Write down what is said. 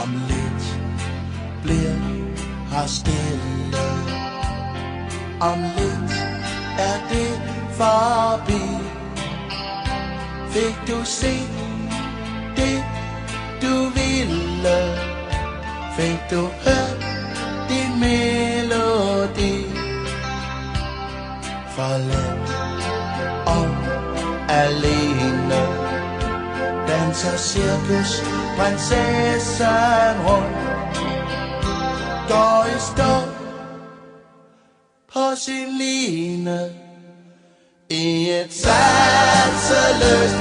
Om lidt bliver her stille. Om lidt er det forbi. Fik du set det du ville? Fik du hørt din melodi? Forladt og alene danser cirkusprinsessen rundt. Går i stå på sin line i et sanseløst